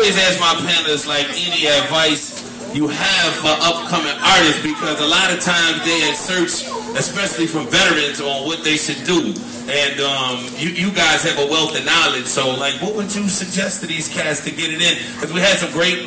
always ask my panelists, like, any advice you have for upcoming artists, because a lot of times they search, especially from veterans, on what they should do. And you guys have a wealth of knowledge, so like, what would you suggest to these cats to get it in? Because we had some great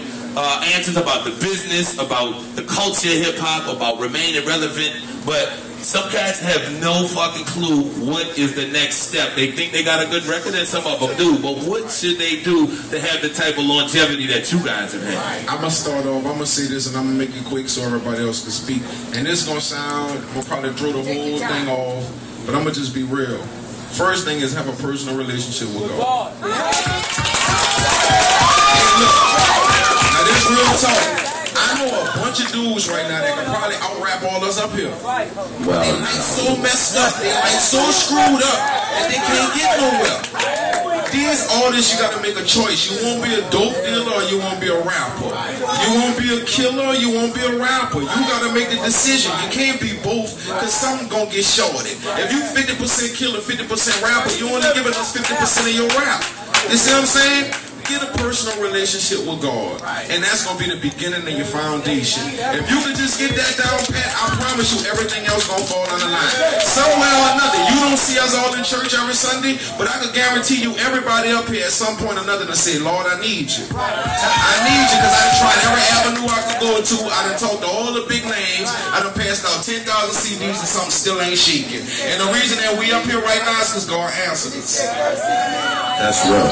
answers about the business, about the culture of hip-hop, about remaining relevant, but some cats have no fucking clue what is the next step. They think they got a good record, and some of them do, but what should they do to have the type of longevity that you guys have had? I'm going to start off, I'm going to say this, and I'm going to make it quick so everybody else can speak. And this is going to sound, we'll probably throw the whole thing off, but I'm going to just be real. First thing is have a personal relationship with God. Hey, look, now this real talk. I know a bunch of dudes right now that can probably out-rap all us up here. Well, they like so messed up, they like so screwed up, that they can't get nowhere. These artists, you gotta make a choice. You won't be a dope dealer or you won't be a rapper. You won't be a killer or you won't be a rapper. You gotta make the decision. You can't be both, because something gonna get shorted. If you 50% killer, 50% rapper, you only giving us 50% of your rap. You see what I'm saying? Get a personal relationship with God, and that's going to be the beginning of your foundation. If you can just get that down pat, I promise you everything else going to fall on the line. Somewhere or another, you don't see us all in church every Sunday, but I can guarantee you everybody up here at some point or another to say, Lord, I need you. I need you, because I done tried every avenue I could go to. I done talked to all the big names. I done passed out 10,000 CDs and something still ain't shaking. And the reason that we up here right now is because God answered us. That's real.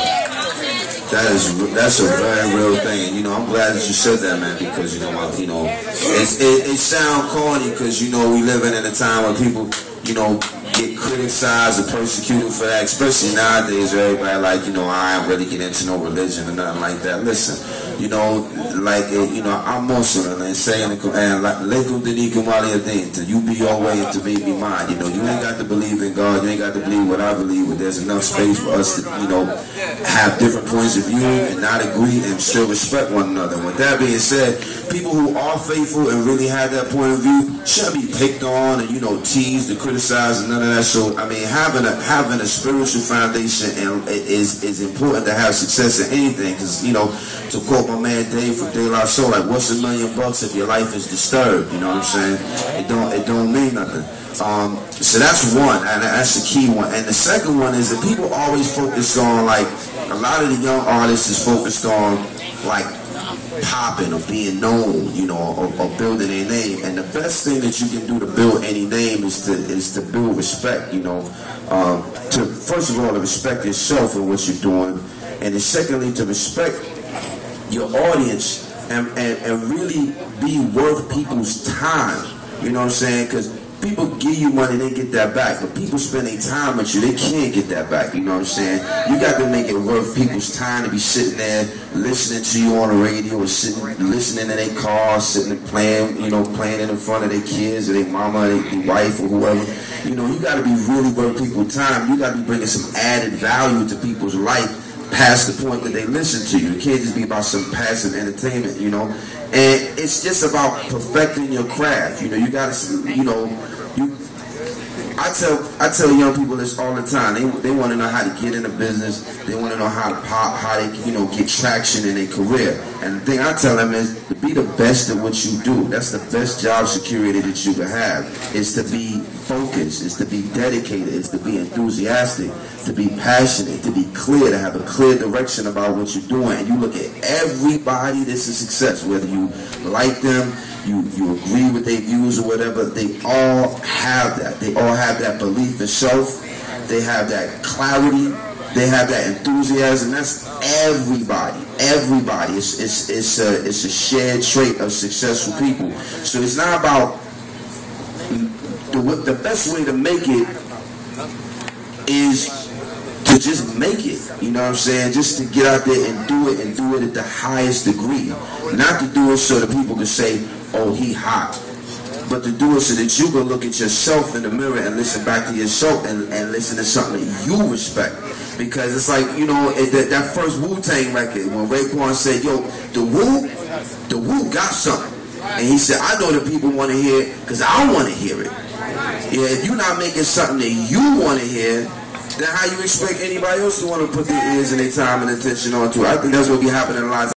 That's a very real thing, and I'm glad that you said that, man, because it sound corny, because we living in a time where people get criticized or persecuted for that, especially nowadays. Everybody like I ain't really get into no religion or nothing like that. Listen, I'm Muslim, and saying to you be your way and to me be mine. You ain't got to believe in God, you ain't got to believe what I believe, but there's enough space for us to have different points of view and not agree and still respect one another. With that being said, people who are faithful and really have that point of view shouldn't be picked on and teased and criticized and none of that. So I mean, having a spiritual foundation is important to have success in anything, because to quote my man Dave from De La Soul, like, what's $1 million if your life is disturbed? You know what I'm saying? It don't mean nothing. So that's one, and that's the key one. And the second one is that people always focus on, like, a lot of the young artists is focused on, like, popping or being known, or building a name. And the best thing that you can do to build any name is to build respect. To first of all, to respect yourself and what you're doing, and then secondly, to respect your audience and really be worth people's time. You know what I'm saying? Because people give you money, they get that back. But people spend their time with you, they can't get that back. You know what I'm saying? You got to make it worth people's time to be sitting there listening to you on the radio, or listening in their car, sitting and playing, playing in front of their kids or their mama, their wife, or whoever. You got to be really worth people's time. You got to be bringing some added value to people's life past the point that they listen to you. It can't just be about some passive entertainment, And it's just about perfecting your craft. You got to, I tell young people this all the time. They want to know how to get in the business. They want to know how to pop, how they get traction in their career. And the thing I tell them is to be the best at what you do. That's the best job security that you can have. Is to be focused. Is to be dedicated. Is to be enthusiastic. To be passionate. To be clear. To have a clear direction about what you're doing. And you look at everybody that's a success, whether you like them, you agree with their views or whatever, they all have that. They all have that belief in self. They have that clarity. They have that enthusiasm. That's everybody. Everybody. It's a shared trait of successful people. So it's not about the best way to make it is to just make it. You know what I'm saying? Just to get out there and do it at the highest degree. Not to do it so that people can say, oh, he hot. But to do it so that you can look at yourself in the mirror and listen back to yourself and listen to something that you respect. Because it's like, that first Wu-Tang record, when Raekwon said, yo, the Wu got something. And he said, I know that people want to hear it because I want to hear it. Yeah, if you're not making something that you want to hear, then how you expect anybody else to want to put their ears and their time and attention onto it? I think that's what be happening a lot of times.